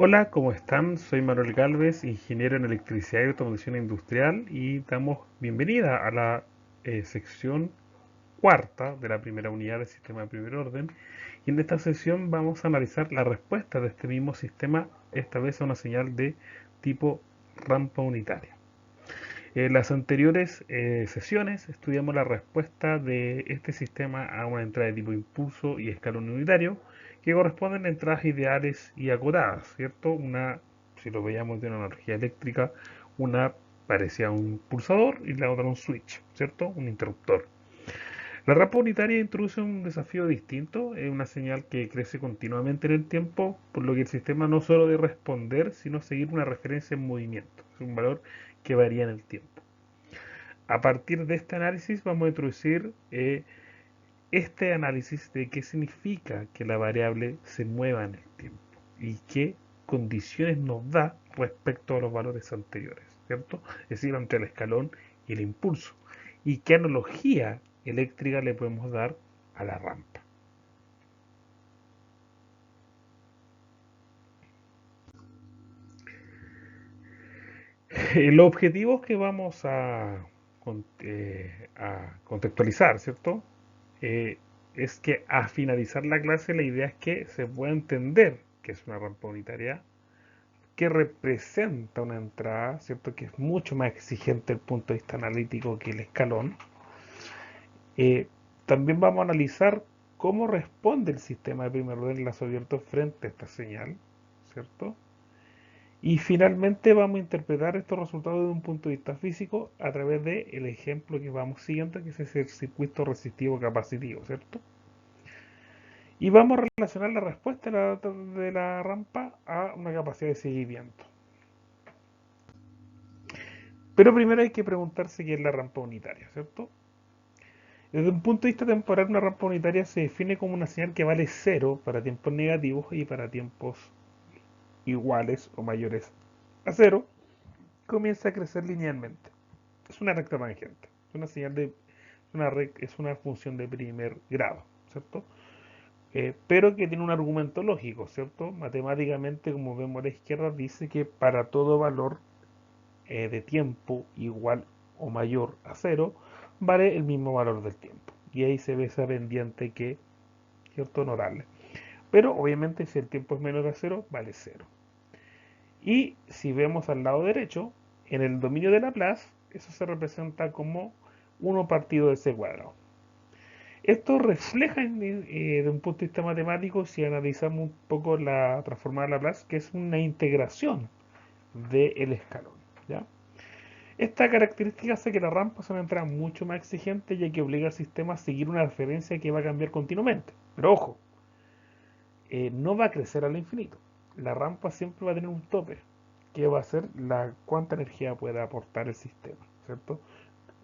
Hola, ¿cómo están? Soy Manuel Galvez, ingeniero en electricidad y automatización industrial y damos bienvenida a la sección cuarta de la primera unidad del sistema de primer orden. Y en esta sesión vamos a analizar la respuesta de este mismo sistema, esta vez a una señal de tipo rampa unitaria. En las anteriores sesiones estudiamos la respuesta de este sistema a una entrada de tipo impulso y escalón unitario, que corresponden a entradas ideales y acotadas, ¿cierto? Una, si lo veíamos de una analogía eléctrica, una parecía un pulsador y la otra un switch, ¿cierto? Un interruptor. La rampa unitaria introduce un desafío distinto, es una señal que crece continuamente en el tiempo, por lo que el sistema no solo debe responder, sino seguir una referencia en movimiento, es un valor que varía en el tiempo. A partir de este análisis vamos a introducir este análisis de qué significa que la variable se mueva en el tiempo y qué condiciones nos da respecto a los valores anteriores, ¿cierto? Es decir, entre el escalón y el impulso. Y qué analogía eléctrica le podemos dar a la rampa. Los objetivos que vamos a contextualizar, ¿cierto? Eh, es que a finalizar la clase la idea es que se pueda entender que es una rampa unitaria, que representa una entrada, ¿cierto? Que es mucho más exigente desde el punto de vista analítico que el escalón. Eh, También vamos a analizar cómo responde el sistema de primer orden lazo abierto frente a esta señal, ¿cierto? Y finalmente vamos a interpretar estos resultados desde un punto de vista físico a través del ejemplo que vamos siguiendo, que es el circuito resistivo capacitivo, ¿cierto? Y vamos a relacionar la respuesta de la rampa a una capacidad de seguimiento. Pero primero hay que preguntarse qué es la rampa unitaria, ¿cierto? Desde un punto de vista temporal, una rampa unitaria se define como una señal que vale cero para tiempos negativos y para tiempos iguales o mayores a cero, comienza a crecer linealmente. Es una recta tangente, es una señal de es una función de primer grado, ¿cierto? Pero que tiene un argumento lógico, ¿cierto? Matemáticamente, como vemos a la izquierda, dice que para todo valor de tiempo igual o mayor a cero, vale el mismo valor del tiempo. Y ahí se ve esa pendiente que, ¿cierto? Notable. Pero obviamente si el tiempo es menor a cero, vale cero. Y si vemos al lado derecho, en el dominio de Laplace, eso se representa como 1 partido de c cuadrado. Esto refleja de un punto de vista matemático, si analizamos un poco la transformada de Laplace, que es una integración del escalón. ¿Ya? Esta característica hace que la rampa sea una entrada mucho más exigente, ya que obliga al sistema a seguir una referencia que va a cambiar continuamente. Pero ojo, no va a crecer al infinito. La rampa siempre va a tener un tope, que va a ser la cuánta energía puede aportar el sistema, ¿cierto?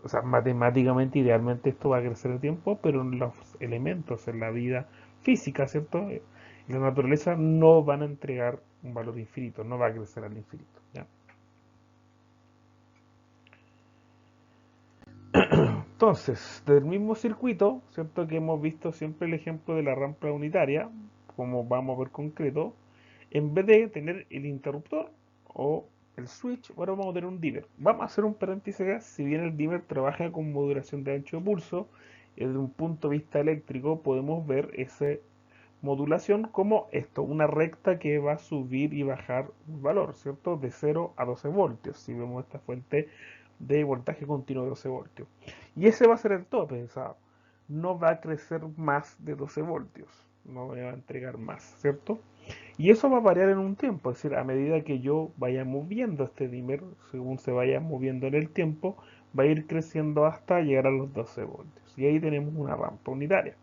O sea, matemáticamente, idealmente esto va a crecer el tiempo, pero los elementos en la vida física, ¿cierto? En la naturaleza no van a entregar un valor infinito, no va a crecer al infinito, ¿ya? Entonces, del mismo circuito, ¿cierto? Que hemos visto siempre el ejemplo de la rampa unitaria, como vamos a ver concreto, en vez de tener el interruptor o el switch, ahora vamos a tener un dimmer. Vamos a hacer un paréntesis acá, si bien el dimmer trabaja con modulación de ancho de pulso, desde un punto de vista eléctrico podemos ver esa modulación como esto, una recta que va a subir y bajar un valor, ¿cierto? De 0 a 12 voltios, si vemos esta fuente de voltaje continuo de 12 voltios. Y ese va a ser el tope, o sea, no va a crecer más de 12 voltios, no me va a entregar más, ¿cierto? Y eso va a variar en un tiempo, es decir, a medida que yo vaya moviendo este dimmer, según se vaya moviendo en el tiempo, va a ir creciendo hasta llegar a los 12 voltios. Y ahí tenemos una rampa unitaria,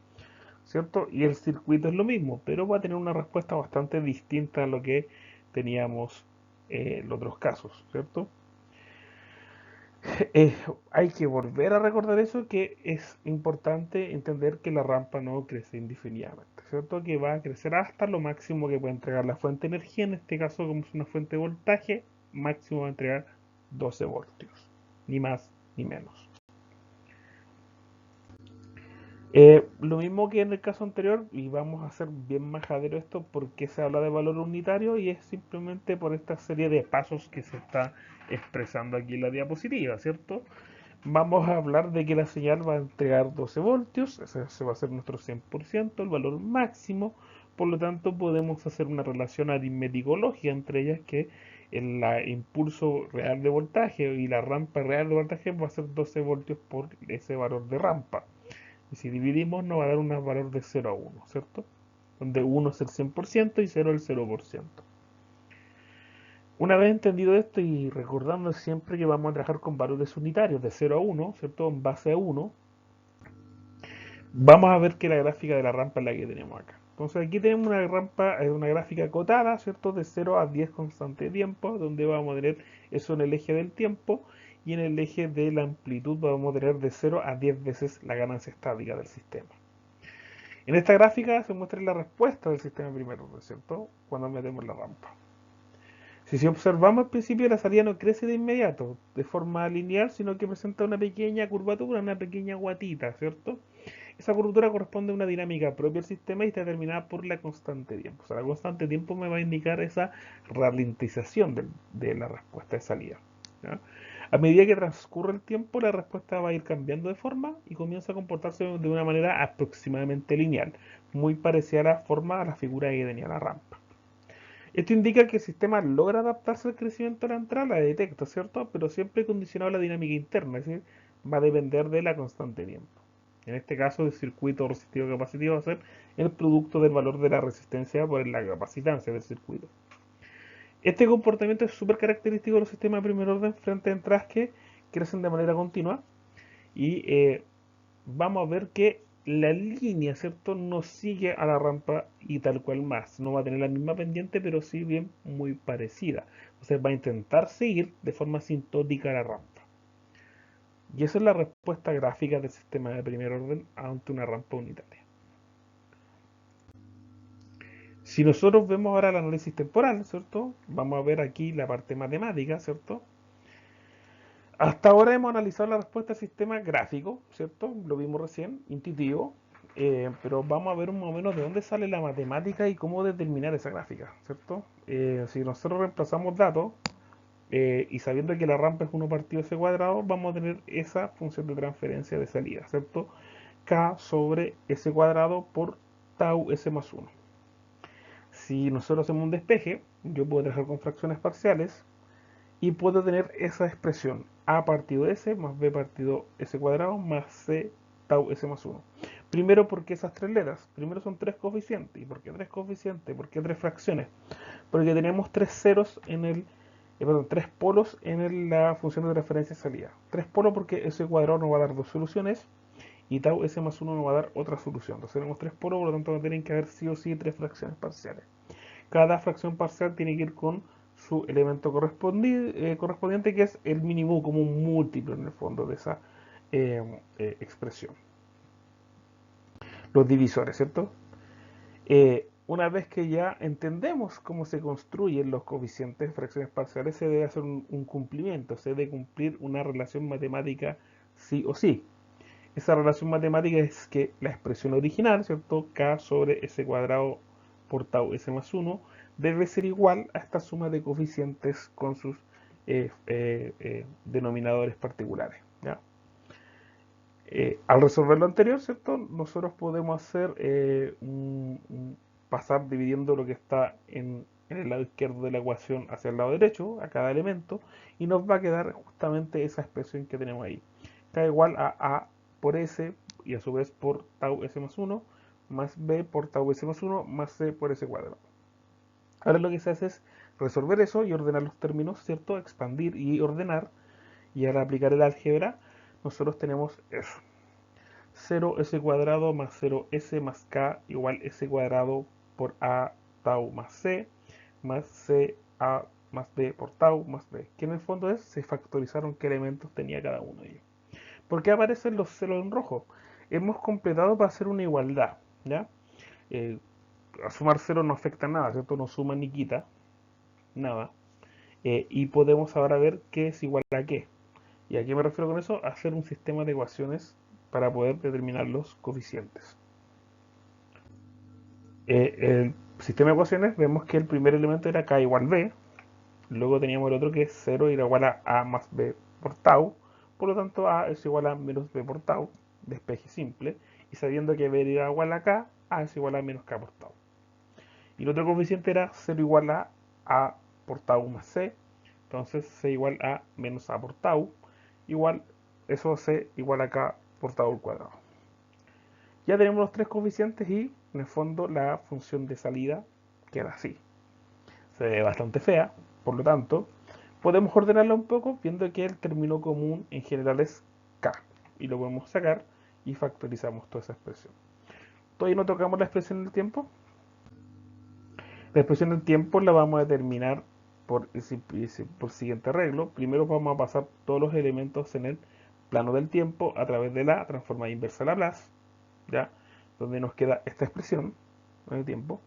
¿cierto? Y el circuito es lo mismo, pero va a tener una respuesta bastante distinta a lo que teníamos en los otros casos, ¿cierto? Eh, Hay que volver a recordar eso, que es importante entender que la rampa no crece indefinidamente, ¿cierto? Que va a crecer hasta lo máximo que puede entregar la fuente de energía, en este caso como es una fuente de voltaje, máximo va a entregar 12 voltios, ni más ni menos. Lo mismo que en el caso anterior, y vamos a hacer bien majadero esto porque se habla de valor unitario y es simplemente por esta serie de pasos que se está expresando aquí en la diapositiva, ¿cierto? Vamos a hablar de que la señal va a entregar 12 voltios, ese va a ser nuestro 100%, el valor máximo, por lo tanto podemos hacer una relación aritmético-lógica entre ellas que el impulso real de voltaje y la rampa real de voltaje va a ser 12 voltios por ese valor de rampa. Y si dividimos nos va a dar un valor de 0 a 1, ¿cierto? Donde 1 es el 100% y 0 el 0%. Una vez entendido esto y recordando siempre que vamos a trabajar con valores unitarios de 0 a 1, ¿cierto? En base a 1, vamos a ver que la gráfica de la rampa es la que tenemos acá. Entonces aquí tenemos una rampa, una gráfica acotada, ¿cierto? De 0 a 10 constante de tiempo, donde vamos a tener eso en el eje del tiempo y en el eje de la amplitud vamos a tener de 0 a 10 veces la ganancia estática del sistema. En esta gráfica se muestra la respuesta del sistema primero, ¿cierto? Cuando metemos la rampa. Si observamos al principio, la salida no crece de inmediato, de forma lineal, sino que presenta una pequeña curvatura, una pequeña guatita, ¿cierto? Esa curvatura corresponde a una dinámica propia del sistema y está determinada por la constante tiempo. O sea, la constante tiempo me va a indicar esa ralentización de la respuesta de salida, ¿ya? A medida que transcurre el tiempo, la respuesta va a ir cambiando de forma y comienza a comportarse de una manera aproximadamente lineal, muy parecida a la forma, a la figura que tenía la rampa. Esto indica que el sistema logra adaptarse al crecimiento de la entrada, la detecta, ¿cierto? Pero siempre condicionado a la dinámica interna, es decir, va a depender de la constante tiempo. En este caso, el circuito resistivo capacitivo va a ser el producto del valor de la resistencia por la capacitancia del circuito. Este comportamiento es súper característico de los sistemas de primer orden frente a entradas que crecen de manera continua y vamos a ver que la línea, ¿cierto? No sigue a la rampa y tal cual más. No va a tener la misma pendiente, pero sí bien muy parecida. Entonces va a intentar seguir de forma sintótica a la rampa. Y esa es la respuesta gráfica del sistema de primer orden ante una rampa unitaria. Si nosotros vemos ahora el análisis temporal, ¿cierto? Vamos a ver aquí la parte matemática, ¿cierto? Hasta ahora hemos analizado la respuesta al sistema gráfico, ¿cierto? Lo vimos recién, intuitivo, pero vamos a ver un momento de dónde sale la matemática y cómo determinar esa gráfica, ¿cierto? Si nosotros reemplazamos datos y sabiendo que la rampa es 1 partido c cuadrado, vamos a tener esa función de transferencia de salida, ¿cierto? K sobre s cuadrado por tau s más 1. Si nosotros hacemos un despeje, yo puedo trabajar con fracciones parciales y puedo tener esa expresión a partido de s más b partido s cuadrado más c tau s más 1. Primero porque esas tres letras, primero son tres coeficientes. ¿Y por qué tres coeficientes? ¿Por qué tres fracciones? Porque tenemos tres ceros en el, tres polos en la función de referencia salida. Tres polos porque s cuadrado nos va a dar dos soluciones y tau s más 1 nos va a dar otra solución. Entonces tenemos tres polos, por lo tanto tienen que haber sí o sí tres fracciones parciales. Cada fracción parcial tiene que ir con su elemento correspondiente, que es el mínimo como un múltiplo en el fondo de esa expresión. Los divisores, ¿cierto? Una vez que ya entendemos cómo se construyen los coeficientes de fracciones parciales, se debe hacer un cumplimiento, se debe cumplir una relación matemática sí o sí. Esa relación matemática es que la expresión original, ¿cierto? K sobre s cuadrado por tau s más 1 debe ser igual a esta suma de coeficientes con sus denominadores particulares, ¿ya? Al resolver lo anterior, ¿cierto? Nosotros podemos hacer pasar dividiendo lo que está en el lado izquierdo de la ecuación hacia el lado derecho, a cada elemento, y nos va a quedar justamente esa expresión que tenemos ahí. K igual a por S y a su vez por tau S más 1 más B por tau S más 1 más C por S cuadrado. Ahora lo que se hace es resolver eso y ordenar los términos, ¿cierto? Expandir y ordenar. Y al aplicar el álgebra, nosotros tenemos eso. 0s cuadrado más 0s más k igual s cuadrado por a tau más c a más b por tau más b, que en el fondo es, se factorizaron qué elementos tenía cada uno de ellos. ¿Por qué aparecen los ceros en rojo? Hemos completado para hacer una igualdad, ¿ya? A sumar cero no afecta nada, ¿cierto? No suma ni quita, nada. Y podemos ahora ver qué es igual a qué. ¿Y a qué me refiero con eso? A hacer un sistema de ecuaciones para poder determinar los coeficientes. El sistema de ecuaciones vemos que el primer elemento era k igual b, luego teníamos el otro que es 0 era igual a más b por tau, por lo tanto a es igual a menos b por tau, despeje simple, y sabiendo que b era igual a k, a es igual a menos k por tau. Y el otro coeficiente era 0 igual a por tau más c, entonces c igual a menos a por tau, igual eso c igual a k por tau al cuadrado. Ya tenemos los tres coeficientes y en el fondo la función de salida queda así. Se ve bastante fea, por lo tanto, podemos ordenarla un poco viendo que el término común en general es k. Y lo podemos sacar y factorizamos toda esa expresión. Todavía no tocamos la expresión del tiempo. La expresión del tiempo la vamos a determinar por el siguiente arreglo. Primero vamos a pasar todos los elementos en el plano del tiempo a través de la transformada inversa de Laplace, ¿ya? Donde nos queda esta expresión en el tiempo.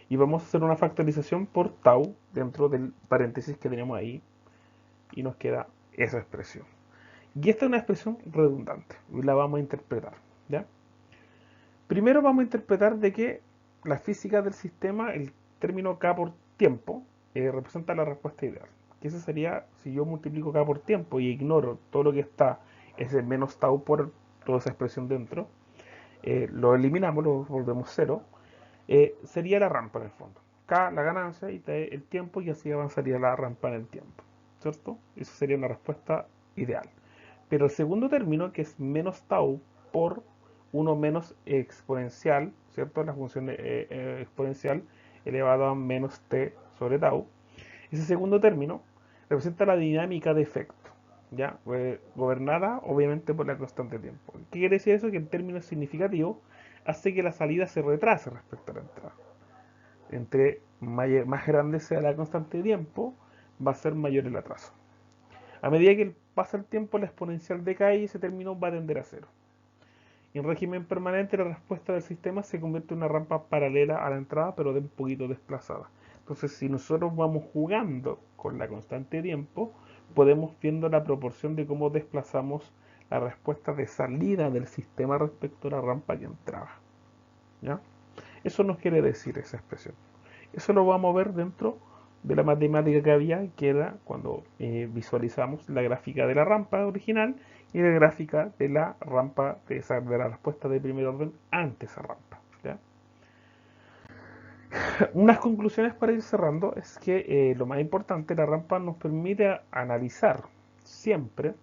Y vamos a hacer una factorización por tau dentro del paréntesis que tenemos ahí. Y nos queda esa expresión. Y esta es una expresión redundante. Y la vamos a interpretar, ¿ya? Primero vamos a interpretar de que la física del sistema, el término k por tiempo, representa la respuesta ideal. Que esa sería, si yo multiplico k por tiempo y ignoro todo lo que está, es el menos tau por toda esa expresión dentro, lo eliminamos, lo volvemos cero, sería la rampa en el fondo. K la ganancia y T el tiempo, y así avanzaría la rampa en el tiempo, ¿cierto? Esa sería una respuesta ideal. Pero el segundo término, que es menos tau por 1 menos exponencial, ¿cierto? La función exponencial elevado a menos t sobre tau. Ese segundo término representa la dinámica de efecto, ¿ya? Gobernada obviamente por la constante de tiempo. ¿Qué quiere decir eso? Que el término significativo hace que la salida se retrase respecto a la entrada. Entre más grande sea la constante de tiempo, va a ser mayor el atraso. A medida que pasa el tiempo, la exponencial decae y ese término va a tender a cero. En régimen permanente, la respuesta del sistema se convierte en una rampa paralela a la entrada, pero de un poquito desplazada. Entonces, si nosotros vamos jugando con la constante de tiempo, podemos viendo la proporción de cómo desplazamos la respuesta de salida del sistema respecto a la rampa que entraba, ¿ya? Eso nos quiere decir esa expresión. Eso lo vamos a ver dentro de la matemática que había, que era cuando visualizamos la gráfica de la rampa original y la gráfica de la rampa de la respuesta de primer orden ante esa rampa, ¿ya? Unas conclusiones para ir cerrando es que lo más importante, la rampa nos permite analizar siempre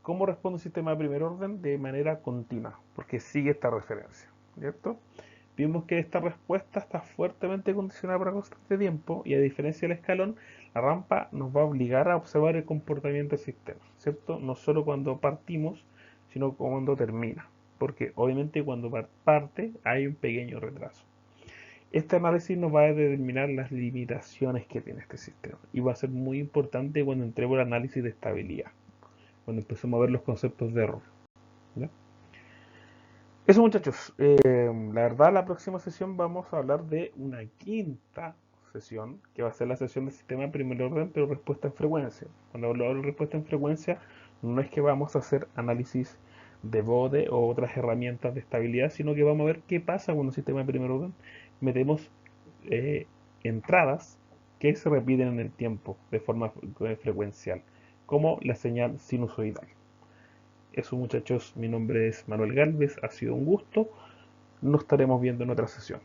cómo responde un sistema de primer orden de manera continua, porque sigue esta referencia, ¿cierto? Vimos que esta respuesta está fuertemente condicionada por la constante de tiempo y a diferencia del escalón, la rampa nos va a obligar a observar el comportamiento del sistema, ¿cierto? No solo cuando partimos, sino cuando termina, porque obviamente cuando parte hay un pequeño retraso. Este análisis nos va a determinar las limitaciones que tiene este sistema y va a ser muy importante cuando entremos al análisis de estabilidad, cuando empecemos a ver los conceptos de error, ¿ya? Eso, muchachos, la verdad la próxima sesión vamos a hablar de una quinta sesión, que va a ser la sesión del sistema de primer orden, pero respuesta en frecuencia. Cuando hablo de respuesta en frecuencia, no es que vamos a hacer análisis de Bode o otras herramientas de estabilidad, sino que vamos a ver qué pasa con un sistema de primer orden. Metemos entradas que se repiten en el tiempo de forma frecuencial, como la señal sinusoidal. Eso, muchachos, mi nombre es Manuel Galvez, ha sido un gusto. Nos estaremos viendo en otra sesión.